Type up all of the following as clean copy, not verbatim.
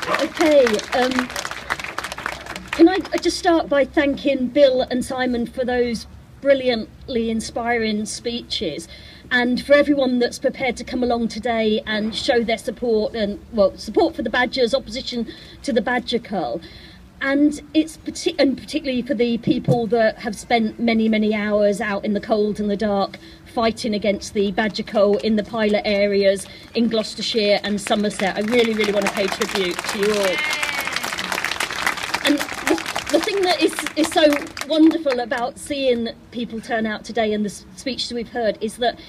Okay, can I just start by thanking Bill and Simon for those brilliantly inspiring speeches, and for everyone that's prepared to come along today and show their support, and well, support for the badgers, opposition to the badger cull. And it's particularly for the people that have spent many hours out in the cold and the dark fighting against the badger cull in the pilot areas in Gloucestershire and Somerset. I really want to pay tribute to you all. And the thing that is so wonderful about seeing people turn out today and the speeches we've heard is that,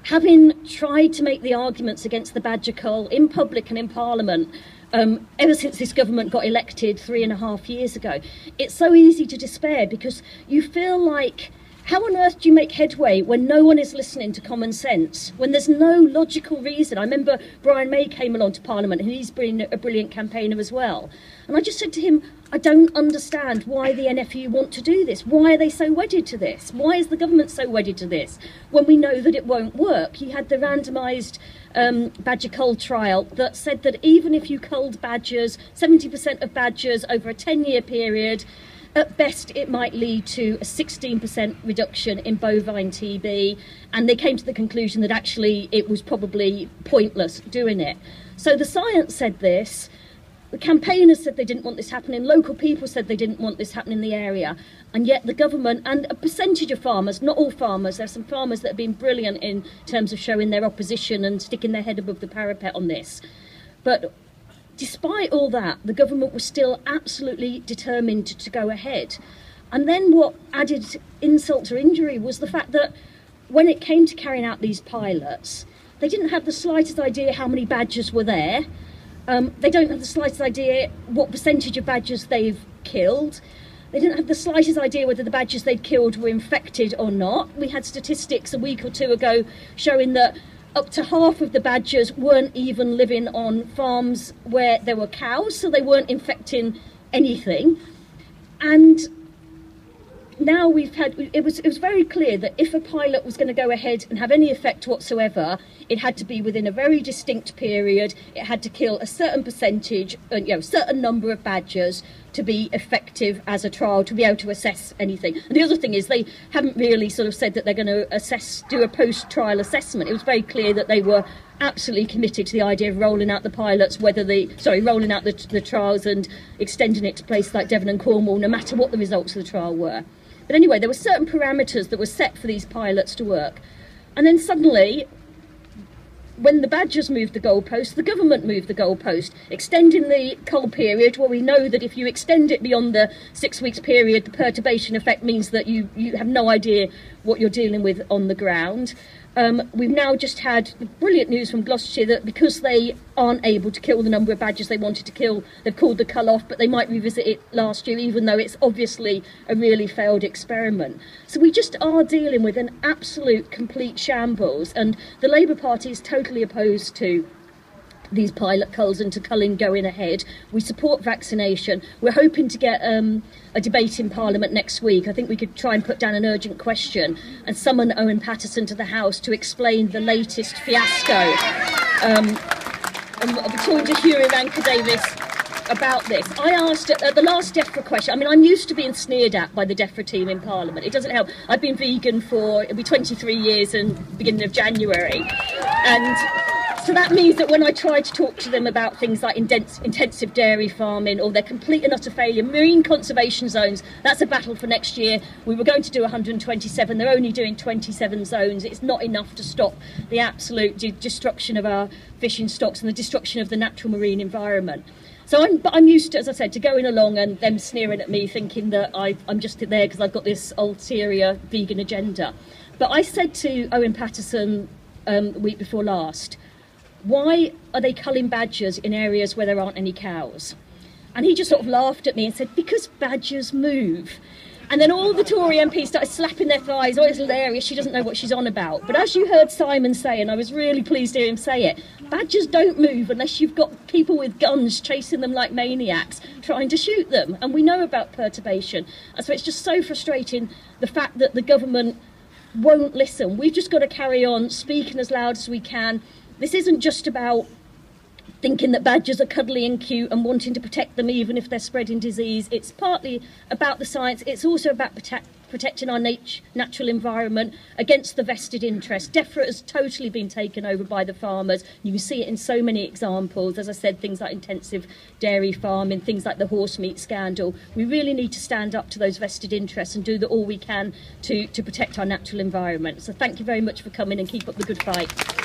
having tried to make the arguments against the badger cull in public and in Parliament ever since this government got elected 3.5 years ago, it's so easy to despair, because you feel like, how on earth do you make headway when no one is listening to common sense, when there's no logical reason? I remember Brian May came along to Parliament, and he's been a brilliant campaigner as well. And I just said to him, I don't understand why the NFU want to do this. Why are they so wedded to this? Why is the government so wedded to this when we know that it won't work? He had the randomised badger cull trial that said that even if you culled badgers, 70% of badgers over a 10-year period, at best it might lead to a 16% reduction in bovine TB, and they came to the conclusion that actually it was probably pointless doing it. So the science said this, the campaigners said they didn't want this happening, local people said they didn't want this happening in the area, and yet the government and a percentage of farmers, not all farmers, there's some farmers that have been brilliant in terms of showing their opposition and sticking their head above the parapet on this. But despite all that, the government was still absolutely determined to go ahead. And then what added insult to injury was the fact that when it came to carrying out these pilots, they didn't have the slightest idea how many badgers were there. They don't have the slightest idea what percentage of badgers they've killed. They didn't have the slightest idea whether the badgers they'd killed were infected or not. We had statistics a week or two ago showing that up to half of the badgers weren't even living on farms where there were cows, so they weren't infecting anything. And now it was very clear that if a pilot was going to go ahead and have any effect whatsoever, it had to be within a very distinct period. It had to kill a certain percentage, certain number of badgers to be effective as a trial, to be able to assess anything. And the other thing is, they haven't really sort of said that they're going to do a post-trial assessment. It was very clear that they were absolutely committed to the idea of rolling out the pilots, rolling out the trials and extending it to places like Devon and Cornwall, no matter what the results of the trial were. But anyway, there were certain parameters that were set for these pilots to work. And then suddenly, when the badgers moved the goalpost, the government moved the goalpost, extending the cull period, where we know that if you extend it beyond the 6 weeks period, the perturbation effect means that you have no idea what you're dealing with on the ground. We've now just had brilliant news from Gloucestershire that because they aren't able to kill the number of badgers they wanted to kill, they've called the cull off, but they might revisit it last year, even though it's obviously a really failed experiment. So we just are dealing with an absolute complete shambles, and the Labour Party is totally opposed to these pilot culls and to culling going ahead. We support vaccination. We're hoping to get a debate in Parliament next week. I think we could try and put down an urgent question and summon Owen Paterson to the House to explain the latest fiasco. I'm talking to Hughie Ranker-Davis about this. I asked at the last DEFRA question, I mean, I'm used to being sneered at by the DEFRA team in Parliament. It doesn't help. I've been vegan for, it'll be 23 years in the beginning of January. And so that means that when I try to talk to them about things like intensive dairy farming or their complete and utter failure, marine conservation zones, that's a battle for next year. We were going to do 127, they're only doing 27 zones. It's not enough to stop the absolute destruction of our fishing stocks and the destruction of the natural marine environment. So I'm used to, as I said, to going along and them sneering at me, thinking that I'm just there because I've got this ulterior vegan agenda. But I said to Owen Paterson the week before last, why are they culling badgers in areas where there aren't any cows? And he just sort of laughed at me and said, because badgers move. And then all the Tory MPs started slapping their thighs. Oh, it's hilarious, she doesn't know what she's on about. But as you heard Simon say, and I was really pleased to hear him say it, badgers don't move unless you've got people with guns chasing them like maniacs, trying to shoot them. And we know about perturbation. And so it's just so frustrating, the fact that the government won't listen. We've just got to carry on speaking as loud as we can. This isn't just about thinking that badgers are cuddly and cute and wanting to protect them even if they're spreading disease. It's partly about the science. It's also about protecting our natural environment against the vested interest. DEFRA has totally been taken over by the farmers. You can see it in so many examples. As I said, things like intensive dairy farming, things like the horse meat scandal. We really need to stand up to those vested interests and do all we can to protect our natural environment. So thank you very much for coming, and keep up the good fight.